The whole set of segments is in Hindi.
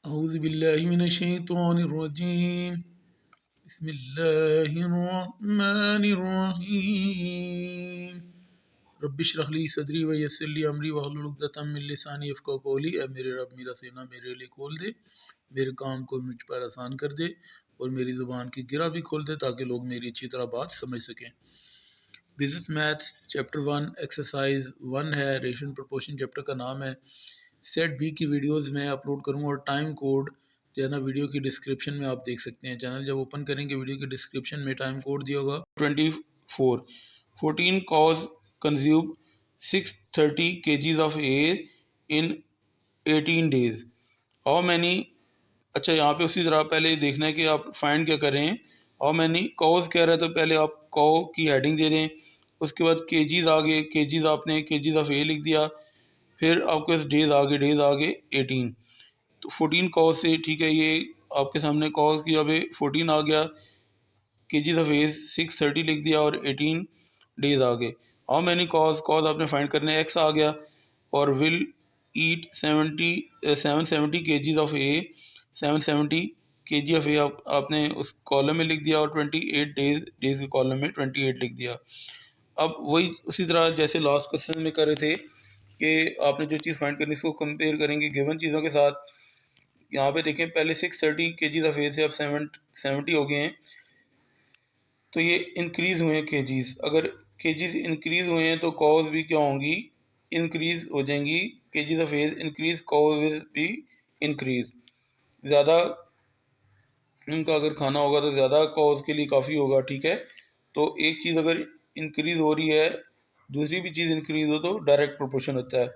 औज़ुबिल्लाहिमिनश्शैतानिर्रजीम बिस्मिल्लाहिर्रहमानिर्रहीम रब्बिश्रह ली सदरी व यस्सिर ली अमरी वहलुल उक़दतम मिन लिसानी यफ़क़हू क़ौली। ऐ मेरे रब मेरा सीना मेरे लिए खोल दे, मेरे काम को मुझ पर आसान कर दे और मेरी ज़ुबान की गिरा भी खोल दे ताकि लोग मेरी अच्छी तरह बात समझ सकें। बिज़नेस मैथ चैप्टर 1 एक्सरसाइज 1 है, रेशियो प्रोपोर्शन चैप्टर का नाम है। सेट बी की वीडियोस मैं अपलोड करूँगा और टाइम कोड जो है ना वीडियो की डिस्क्रिप्शन में आप देख सकते हैं। चैनल जब ओपन करेंगे वीडियो की डिस्क्रिप्शन में टाइम कोड दिया होगा 14 cows consume 630 kgs of air in 18 days how many. अच्छा, यहाँ पे उसी तरह पहले देखना है कि आप फाइंड क्या कर रहे हैं। हाउ मैनी कॉज कह रहा है तो पहले आप कॉ की हेडिंग दे रहे हैं, उसके बाद केजीज आगे, केजीज आपने केजीज ऑफ ए लिख दिया, फिर आपके पास डेज आगे 18। तो 14 कॉज से ठीक है, ये आपके सामने कॉज की अब 14 आ गया, केजीज ऑफ ए 630 लिख दिया और 18 डेज आ गए। हाउ मैनी कॉज, कॉज आपने फाइंड करना है, एक्स आ गया और will eat 770 kgs of a, 770 kg of a आपने उस कॉलम में लिख दिया और 28 डेज के कॉलम में 28 लिख दिया। अब वही उसी तरह जैसे लास्ट क्वेश्चन में कर रहे थे कि आपने जो चीज़ फाइंड करनी इसको कंपेयर करेंगे गिवन चीज़ों के साथ। यहाँ पे देखें पहले 630 केजीज ऑफ ए से अब 770 हो गए हैं, तो ये इंक्रीज़ हुए हैं केजीज। अगर केजीज इंक्रीज़ हुए हैं तो कॉज भी क्या होंगी, इंक्रीज़ हो जाएंगी। KGs of age increase, cause will भी इंक्रीज़। ज़्यादा उनका अगर खाना होगा तो ज़्यादा कॉज के लिए काफ़ी होगा, ठीक है। तो एक चीज़ अगर इंक्रीज़ हो रही है, दूसरी भी चीज़ इंक्रीज़ हो तो डायरेक्ट प्रोपोर्शन होता है।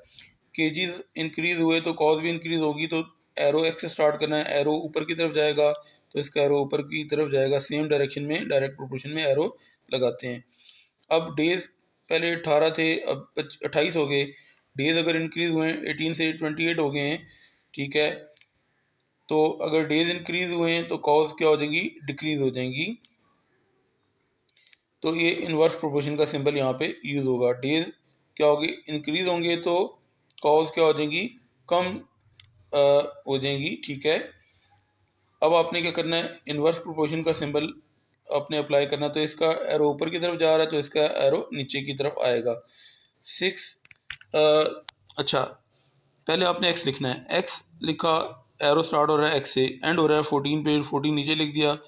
केजीज इंक्रीज़ हुए तो कॉज भी इंक्रीज़ होगी, तो एरो एक्स से स्टार्ट करना है, एरो ऊपर की तरफ जाएगा तो इसका एरो ऊपर की तरफ जाएगा, सेम डायरेक्शन में डायरेक्ट प्रोपोर्शन में एरो लगाते हैं। अब डेज पहले 18 थे, अब 28 हो गए। डेज अगर इंक्रीज़ हुए हैं 18 से 28 हो गए हैं, ठीक है। तो अगर डेज इंक्रीज़ हुए हैं तो कॉज क्या हो जाएंगी, डिक्रीज़ हो जाएंगी। तो ये इन्वर्स प्रोपोर्शन का सिंबल यहाँ पे यूज़ होगा। डेज क्या होगी, इंक्रीज़ होंगे तो कॉज क्या हो जाएंगी, कम हो जाएंगी, ठीक है। अब आपने क्या करना है, इन्वर्स प्रोपोर्शन का सिंबल आपने अप्लाई करना, तो इसका एरो ऊपर की तरफ जा रहा है तो इसका एरो नीचे की तरफ आएगा। 6 अच्छा, पहले आपने एक्स लिखना है, एक्स लिखा, एरो स्टार्ट हो रहा है एक्स से, एंड हो रहा है 14 पे, 14 नीचे लिख दिया।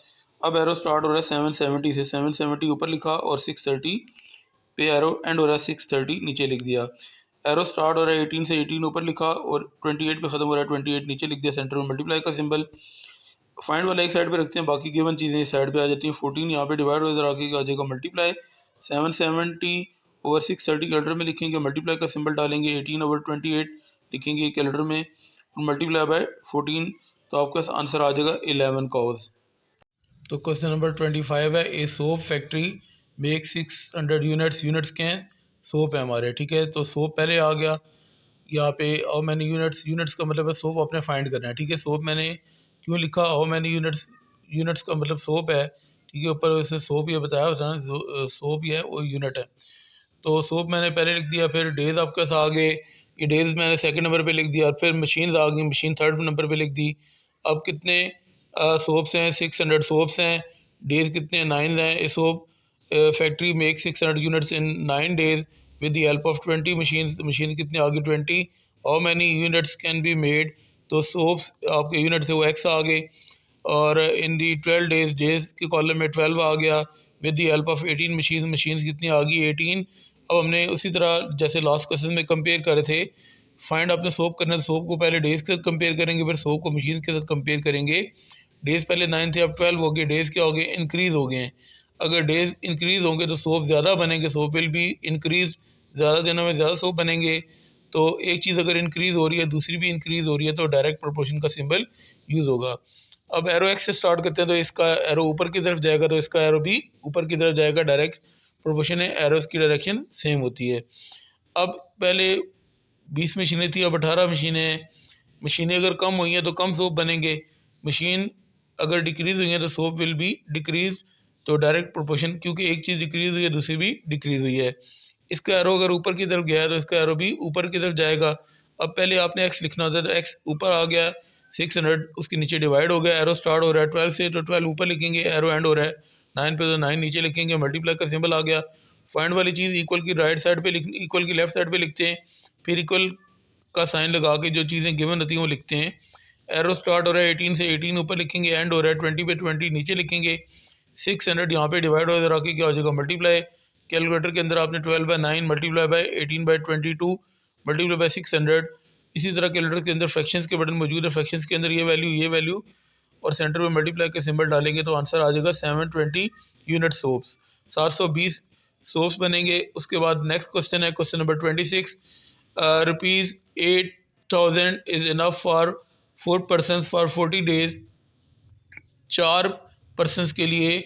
अब एरो स्टार्ट हो रहा है 770 से, 770 ऊपर लिखा और 630 पे एरो एंड हो रहा है 630 नीचे लिख दिया। एरो स्टार्ट हो रहा है 18 से, 18 ऊपर लिखा और 28 पे ख़त्म हो रहा है, 28 नीचे लिख दिया। सेंटर में मल्टीप्लाई का सिंबल, फाइंड वाला एक साइड पे रखते हैं, बाकी गिवन चीज़ें इस साइड पे आ जाती हैं। 14 यहाँ पे डिवाइड हो इधर आके आ जाएगा मल्टीप्लाई, 770 ओवर 630 कैलेंडर में लिखेंगे, मल्टीप्लाई का सिंबल डालेंगे, 18 ओवर 28 लिखेंगे कैलेंडर में, मल्टीप्लाई बाय 14, तो आपका आंसर आ जाएगा 11 कॉज। तो क्वेश्चन नंबर 25 है, a soap factory make 600 units, units के हैं, सोप है हमारे, ठीक है। तो सोप पहले आ गया यहाँ पे, हाउ मैनी यूनिट्स, यूनिट्स का मतलब है सोप आपने फाइंड करना है, ठीक है। सोप मैंने क्यों लिखा, हाउ मैनी यूनिट्स, यूनिट्स का मतलब सोप है, ठीक है। ऊपर वैसे सोप ये बताया होता है, सोप ये है वो यूनिट है। तो सोप मैंने पहले लिख दिया, फिर डेज आपके साथ आ गए, ये डेज मैंने सेकंड नंबर पे लिख दिया, और फिर मशीन आ गई, मशीन थर्ड नंबर पे लिख दी। अब कितने सोप्स हैं, 600 सोप्स हैं, डेज कितने हैं, 9 हैं। ये soap factory make 600 units in 9 days with the help of 20 machine, machine कितने आ गई 20। How many units can be made, तो सोप्स आपके यूनिट से वो एक्स आ गए, और इन दी 12 डेज, डेज के कॉलम में 12 आ गया, with the help of 18 machine, machine कितनी आ गई 18। अब हमने उसी तरह जैसे लास्ट क्वेश्चन में कंपेयर कर रहे थे, फाइंड आपने सोप करना है, तो सोप को पहले डेज के साथ कंपेयर करेंगे, फिर सोप को मशीन के साथ कंपेयर करेंगे। डेज पहले 9 थे, अब 12 हो गए, डेज क्या हो गए, इंक्रीज़ हो गए हैं। अगर डेज इंक्रीज़ होंगे तो सोप ज़्यादा बनेंगे, सोप विल भी इंक्रीज़, ज़्यादा दिनों में ज़्यादा सोप बनेंगे। तो एक चीज़ अगर इंक्रीज़ हो रही है दूसरी भी इंक्रीज़ हो रही है तो डायरेक्ट प्रोपोर्शन का सिंबल यूज़ होगा। अब एरो एक्स से स्टार्ट करते हैं, तो इसका एरो ऊपर की तरफ जाएगा तो इसका एरो भी ऊपर की तरफ जाएगा, डायरेक्ट प्रोपोर्शन है, एरोस की डायरेक्शन सेम होती है। अब पहले 20 मशीनें थी, अब 18 मशीनें हैं। मशीनें अगर कम हुई हैं तो कम सोप बनेंगे, मशीन अगर डिक्रीज़ हुई है तो सोप विल बी डिक्रीज़, तो डायरेक्ट प्रोपोर्शन, क्योंकि एक चीज़ डिक्रीज़ हुई है दूसरी भी डिक्रीज़ हुई है। इसका एरो अगर ऊपर की तरफ गया है तो इसका एरो भी ऊपर की तरफ जाएगा। अब पहले आपने एक्स लिखना होता है, तो एक्स ऊपर आ गया, 600 उसके नीचे डिवाइड हो गया, एरो स्टार्ट हो रहा है 12 से, तो 12 ऊपर लिखेंगे, एरो एंड हो रहा है 9 पे, तो 9 नीचे लिखेंगे, मल्टीप्लाई का सिंबल आ गया। फाइंड वाली चीज़ इक्वल की राइट साइड पे इक्वल की लेफ्ट साइड पे लिखते हैं, फिर इक्वल का साइन लगा के जो चीज़ें गिवन होती हैं वो लिखते हैं। एरो स्टार्ट हो रहा है 18 से, 18 ऊपर लिखेंगे, एंड हो रहा है 20 पे, 20 नीचे लिखेंगे। 600 यहाँ पे डिवाइड हो रहा है, क्या हो जाएगा मल्टीप्लाई। कैलकुलेटर के अंदर आपने 12/9 मल्टीप्लाई बाय 18/22 मल्टीप्लाई बाय 600। इसी तरह कैलकुलेटर के अंदर फ्रैक्शंस के बटन मौजूद है, फ्रैक्शंस के अंदर ये वैल्यू और सेंटर में मल्टीप्लाई के सिंबल डालेंगे तो आंसर आ जाएगा 720 यूनिट सोप्स, 720 सोप्स बनेंगे। उसके बाद नेक्स्ट क्वेश्चन है question number 26। Rupees 8000 is enough for 4 person for 40 days. 4 persons के लिए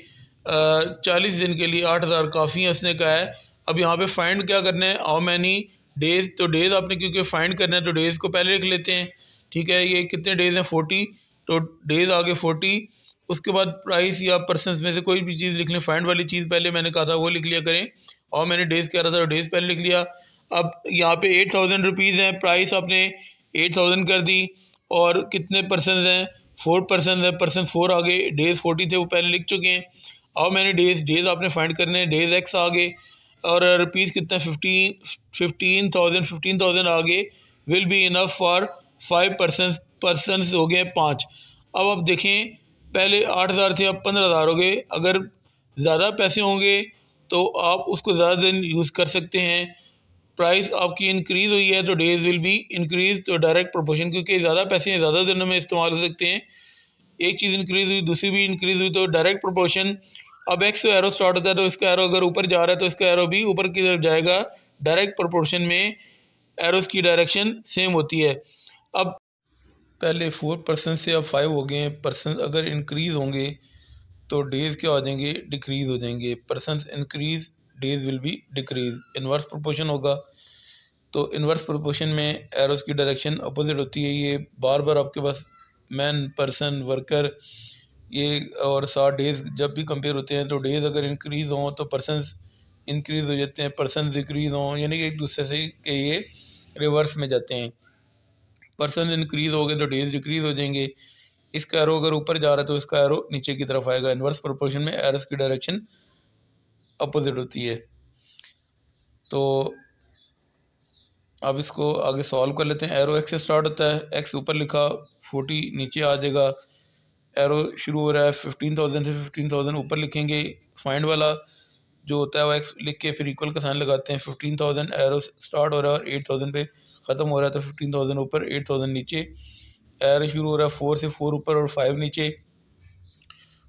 40 दिन के लिए 8000 काफ़ी है उसने कहा है। अब यहाँ पे फाइंड क्या करना है, हाउ मैनी डेज़, तो डेज़ आपने क्योंकि फाइंड करना है तो डेज़ को पहले लिख लेते हैं, ठीक है। ये कितने डेज़ हैं 40, तो डेज़ आगे 40। उसके बाद प्राइस या पर्सनस में से कोई भी चीज़ लिख लें, फाइंड वाली चीज़ पहले मैंने कहा था वो लिख लिया करें। हाउ मैनी डेज़ कह रहा था तो डेज़ पहले लिख लिया। अब यहाँ पे 8000 रुपीज़ हैं, प्राइस आपने 8000 कर दी, और कितने पर्सन हैं 4 पर्सन है, पर्सन 4 आगे, डेज 40 थे वो पहले लिख चुके हैं। हाउ मैनी डेज, डेज आपने फाइंड करने हैं, डेज एक्स आगे, और रुपीज़ कितना 15,000 आगे। Will be enough for 5 person हो गए 5। अब आप देखें पहले 8000 थे, अब 15000 हो गए। अगर ज़्यादा पैसे होंगे तो आप उसको ज़्यादा दिन यूज़ कर सकते हैं। प्राइस आपकी इंक्रीज़ हुई है तो डेज विल बी इंक्रीज, तो डायरेक्ट प्रोपोर्शन, क्योंकि ज़्यादा पैसे हैं ज़्यादा दिनों में इस्तेमाल हो सकते हैं। एक चीज़ इंक्रीज़ हुई दूसरी भी इंक्रीज़ हुई, तो डायरेक्ट प्रोपोर्शन। अब एक्स से एरो स्टार्ट होता है तो इसका एरो अगर ऊपर जा रहा है तो इसका एरो भी ऊपर की तरफ जाएगा। डायरेक्ट प्रोपोर्शन में एरोस की डायरेक्शन सेम होती है। अब पहले 4 पर्सन से अब 5 हो गए हैं, पर्सन अगर इंक्रीज़ होंगे तो डेज़ क्या हो जाएंगे, डिक्रीज़ हो जाएंगे। Person increase, days will be decrease, inverse proportion होगा। तो इन्वर्स प्रोपोर्शन में एरोस की डायरेक्शन अपोजिट होती है। ये बार बार आपके पास मैन, पर्सन, वर्कर, ये और 60 डेज़ जब भी कंपेयर होते हैं तो डेज़ अगर इंक्रीज़ हों तो पर्सनस इंक्रीज़ हो जाते हैं, पर्सन डिक्रीज़ हों, यानी कि एक दूसरे से के ये रिवर्स में जाते हैं। पर्सन इंक्रीज़ हो गए तो डेज़ डिक्रीज़ हो जाएंगे। इसका एरो अगर ऊपर जा रहा है तो इसका एरो नीचे की तरफ आएगा। इन्वर्स प्रोपोर्शन में एरोस की डायरेक्शन अपोजिट होती है। तो अब इसको आगे सॉल्व कर लेते हैं। एरो एक्स से स्टार्ट होता है, एक्स ऊपर लिखा, 40 नीचे आ जाएगा। एरो शुरू हो रहा है 15,000 से, 15,000 ऊपर लिखेंगे। फाइंड वाला जो होता है वो एक्स लिख के फिर इक्वल का साइन लगाते हैं। 15,000 एरो स्टार्ट हो रहा है और 8,000 पे ख़त्म हो रहा है, तो 15,000 ऊपर 8,000 नीचे। एरो शुरू हो रहा है 4 से, 4 ऊपर और 5 नीचे।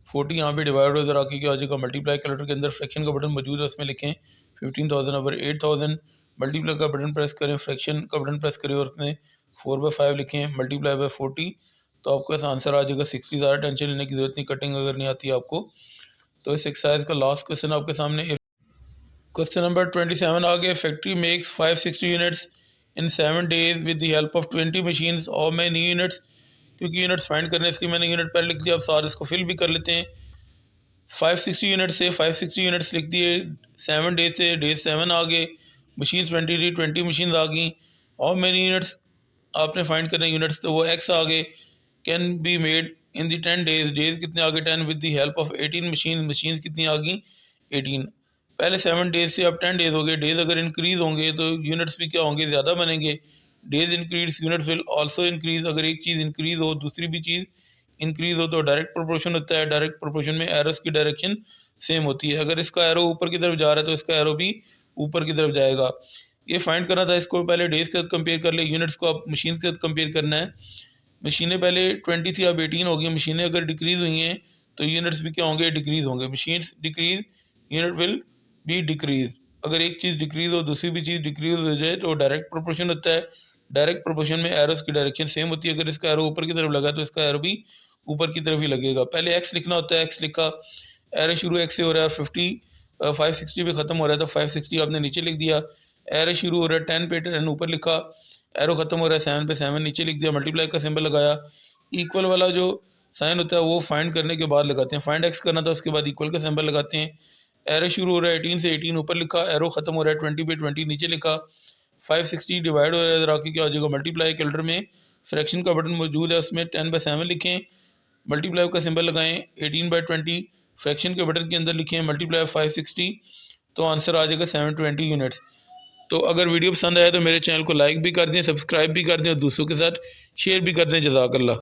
40 यहाँ पे डिवाइड हो इधर आके क्या हो जाएगा मल्टीप्लाई। कैलकुलेटर के अंदर फ्रैक्शन का बटन मौजूद है, उसमें लिखें 15,000 ओवर 8,000। मल्टीप्लाई का बटन प्रेस करें, फ्रैक्शन का बटन प्रेस करें और उसमें 4/5 लिखें, मल्टीप्लाई बाय 40, तो आपके पास आंसर आ जाएगा 60। ज़्यादा टेंशन लेने की ज़रूरत नहीं, कटिंग अगर नहीं आती आपको। तो इस एक्सरसाइज का लास्ट क्वेश्चन आपके सामने। क्वेश्चन नंबर 27 आ गया। Factory makes 560 units in 7 days with the help of 20 machines और मैनी यूनिट्स। क्योंकि यूनिट्स फाइंड करने इसलिए मैंने यूनिट पहले लिख दिया, अब सारे इसको फिल भी कर लेते हैं। 560 यूनिट से 560 यूनिट्स लिख दिए। 7 डेज से डेज 7 आ गए। मशीन 20 थी, 20 मशीन आ गई। और मैनी यूनिट्स आपने फाइंड करने यूनिट्स, तो वो एक्स आ गए। Can be made in the 10 days, days कितने आ गए 10 with the help of 18 machine, machine कितनी आ गई 18। पहले 7 डेज से अब 10 डेज हो गए। डेज अगर इंक्रीज़ होंगे तो यूनिट्स भी क्या होंगे, ज़्यादा बनेंगे। Days increase unit will also increase. अगर एक चीज़ इंक्रीज़ हो दूसरी भी चीज़ इंक्रीज़ हो तो डायरेक्ट प्रोपोर्शन होता है। डायरेक्ट प्रोपोर्शन में एरोस की डायरेक्शन सेम होती है। अगर इसका एरो ऊपर की तरफ जा रहा है तो इसका एरो भी ऊपर की तरफ जाएगा। ये फाइंड करना था, इसको पहले डेज के साथ कंपेयर कर ले, यूनिट्स को आप मशीन के साथ कंपेयर करना है। मशीनें पहले 20 थी, अब 18 हो गई। मशीनें अगर डिक्रीज़ हुई हैं तो यूनिट्स भी क्या होंगे, डिक्रीज़ होंगे। Machines decrease, unit will be decrease. अगर एक चीज़ डिक्रीज़ हो दूसरी भी चीज़ डिक्रीज़ हो जाए तो डायरेक्ट प्रोपोर्शन होता है। डायरेक्ट प्रोपोर्शन में एरोस की डायरेक्शन सेम होती है। अगर इसका एरो ऊपर की तरफ लगा तो इसका एरो भी ऊपर की तरफ ही लगेगा। पहले एक्स लिखना होता है, एक्स लिखा, एरो शुरू एक्स से हो रहा है, 560 पे ख़त्म हो रहा है तो 560 आपने नीचे लिख दिया। एरो शुरू हो रहा है 10 पे, 10 ऊपर लिखा, एरो ख़त्म हो रहा है 7 पे, 7 नीचे लिख दिया। मल्टीप्लाई का सिंबल लगाया। इक्वल वाला जो साइन होता है वो फाइंड करने के बाद लगाते हैं। फाइंड एक्स करना था उसके बाद इक्वल का सिंबल लगाते हैं। एरो शुरू हो रहा है 18 से, 18 ऊपर लिखा, एरो ख़त्म हो रहा है 20 पे, 20 नीचे लिखा। 560 डिवाइड हो रहा है इधर आके क्या हो जाएगा मल्टीप्लाई। कैलकुलेटर में फ्रैक्शन का बटन मौजूद है, उसमें 10/7 लिखें, मल्टीप्लाई का सिंबल लगाएं, 18/20 फ्रैक्शन के बटन के अंदर लिखें, मल्टीप्लाई 560, तो आंसर आ जाएगा 720 यूनिट्स। तो अगर वीडियो पसंद आए तो मेरे चैनल को लाइक भी कर दें, सब्सक्राइब भी कर दें और दूसरों के साथ शेयर भी कर दें। जज़ाकल्लाह।